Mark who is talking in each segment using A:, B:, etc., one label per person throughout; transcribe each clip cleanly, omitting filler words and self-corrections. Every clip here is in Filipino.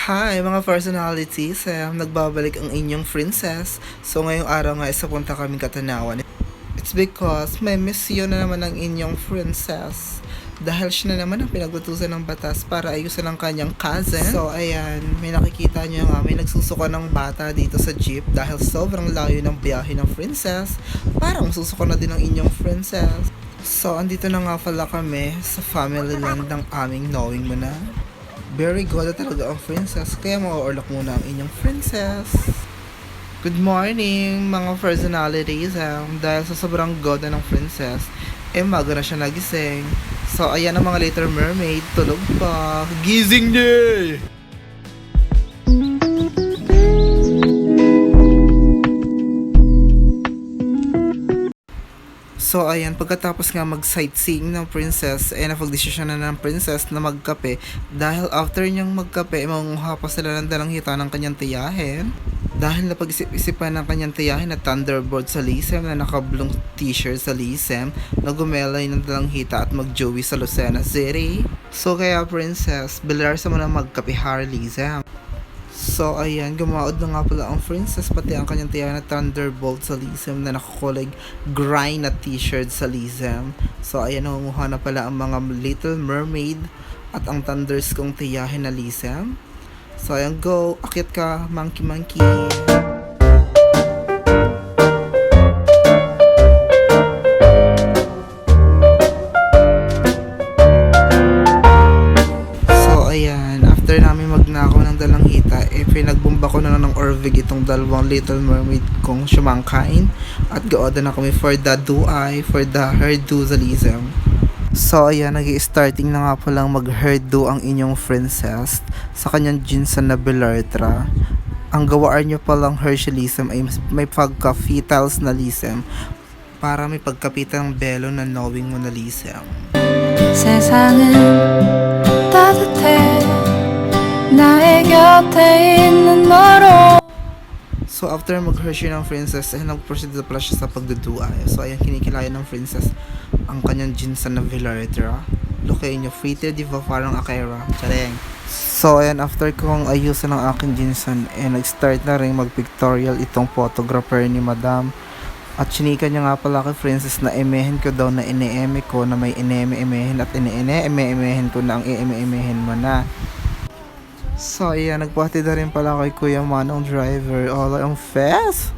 A: Hi mga personalities, nagbabalik ang inyong princess. So ngayong araw nga isa punta kaming Katanawan. It's because may mission na naman ang inyong princess. Dahil siya na naman ang pinagtutusan ng batas para ayusin ang kanyang cousin. So ayan, may nakikita niyo nga, may nagsusuka ng bata dito sa jeep dahil sobrang layo ng biyahe ng princess. Parang susuka na din ang inyong princess. So andito na nga pala kami sa family land ng aming knowing mo na. Very good talaga ang princess, kaya ma-orlock muna ang inyong princess. Good morning mga personalities, dahil sa sobrang goda ng princess, maga na siya nagising. So ayan ang mga Little Mermaid, tulog pa. Gising day! So ayan, pagkatapos nga mag-sightseeing ng princess, napag-desisyon na ng princess na magkape. Dahil after niyang magkape, mangunguha pa sila ng dalang hita ng kanyang tiyahin. Dahil napag-isip-isipan ng kanyang tiyahin na Thunderbolt sa Lisem na naka-blue t-shirt sa Lisem na gumelay ng dalang hita at mag-joey sa Lucena City. So kaya princess, bilarsa mo na magkape Lisem. So ayan, gumaod na nga pala ang princess pati ang kanyang tiyahin na Thunderbolt sa Lisem na nakakulig grind na t-shirt sa Lisem. So ayan, nangunguha na pala ang mga Little Mermaid at ang Thunders kong tiyahin na Lisem. So ayan, go, akit ka, monkey monkey. So ayan, after namin magnakaw ng dalang hita, pinagbomba ko na ng Orvig itong dalawang Little Mermaid kong sumangkain at gaoda na kami for the do-eye, for the hairdo-zalism. So ayan, nag-starting na nga palang mag-hairdo ang inyong princess sa kanyang jinsan na Belartra. Ang gawaan niya palang Hersheyism ay may pagka-fetals na lisem para may pagkapitan ng belo na knowing mo na lisem.
B: 세상은 따뜻해 나의 곁에 있는 너로.
A: So after mag-Hershey ng princess, nag-proceed na pala siya sa pagduduay. So ayan, kinikilayan ng princess ang kanyang jinsan na Velartra. Lokayin nyo, Frita Diva parang Akira. Tsareng. So ayan, after kong ayusan ng aking jinsan, nag-start na rin mag-pictorial itong photographer ni madam. At chinika niya nga pala kay princess na emehin ko daw na ine-eme ko na may ine-eme-emehin at ine-eme-emehin ko na ang i-eme-emehin mo na. So ayan, nagpati na rin pala kay Kuya Manong driver. All ang fest!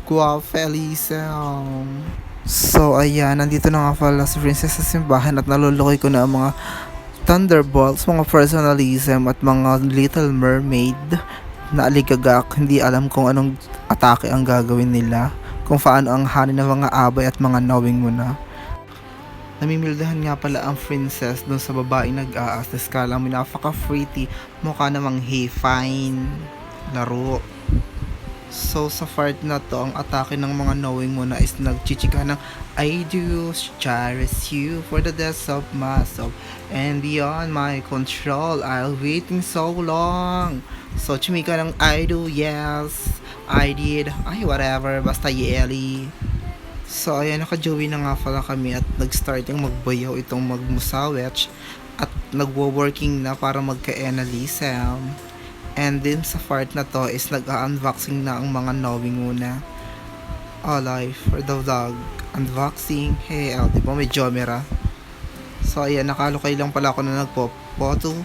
A: Guwape, Elisa! So ayan, nandito na nga pala si princess sa simbahan at nalulukoy ko na ang mga Thunderbolts, mga personalism at mga Little Mermaid na aligagak. Hindi alam kung anong atake ang gagawin nila, kung paano ang hanin ng mga abay at mga knowing mo na. Namimildahan nga pala ang princess dun sa babaeng nag-aas na skala mo, napaka-pretty, mukha namang hey, fine, laro. So sa part na to, ang atake ng mga knowing mo na is nagchichika ng I do cherish you for the depths of myself and beyond my control, I'll waiting so long. So chumika ng I do, yes, I did, ay whatever, basta yeli. So ayan, naka-joey na nga pala kami at nag-starting magbayaw itong magmusawech at nagwo-working na para magka-enalism. And din sa part na to is nag-unboxing na ang mga knowing muna. Live for the vlog. Unboxing. Hey, diba may Jomera? So ayan, nakalukay lang pala ako na nagpo-photo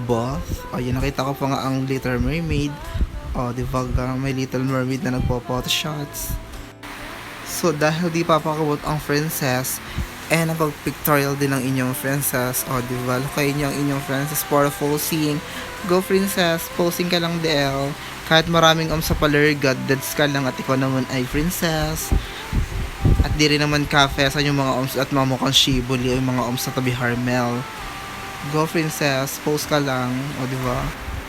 A: booth. Ayan, nakita ko pa nga ang Little Mermaid. Diba may Little Mermaid na nagpo-photo shots. So dahil di papakabot ang princess, napag-pictorial din ang inyong princess. Diba? Lukayin niyo ang inyong princess for posing. Go princess, posing ka lang DL. Kahit maraming sa palergad, dads ka lang at ikaw naman ay princess. At di rin naman cafe sa yung mga at mamukhang shibuli o yung mga sa tabi Harmel. Go princess, pose ka lang. Diba?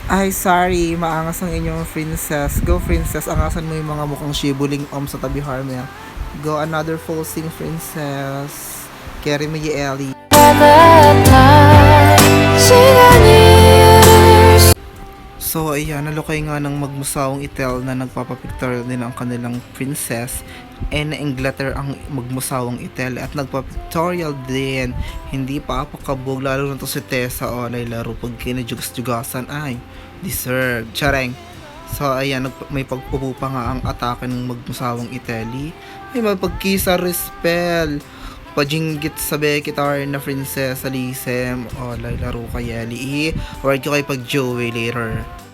A: Ay, sorry, maangas ang inyong princess. Go princess, angasan mo yung mga mukhang shibuling sa tabi Harmel. Go another posing princess. Carry mo yung Ellie. So ayan, nalukay nga ng magmusawang itel na nagpapapictorial din ang kanilang princess. na Inglaterra ang magmusawang Itel at nagpa-pictorial din. Hindi pa apakabog lalo na to si Tessa o laro pag kinajugas-jugasan ay deserve. Chareng. So ayan, may pagpupupa nga ang atake ng magmusawang Italy. Ay mapagkisa respel. Pajinggit sa Bekitar na Princess Alisem o laro kay Eli. Or kay pag Joey later.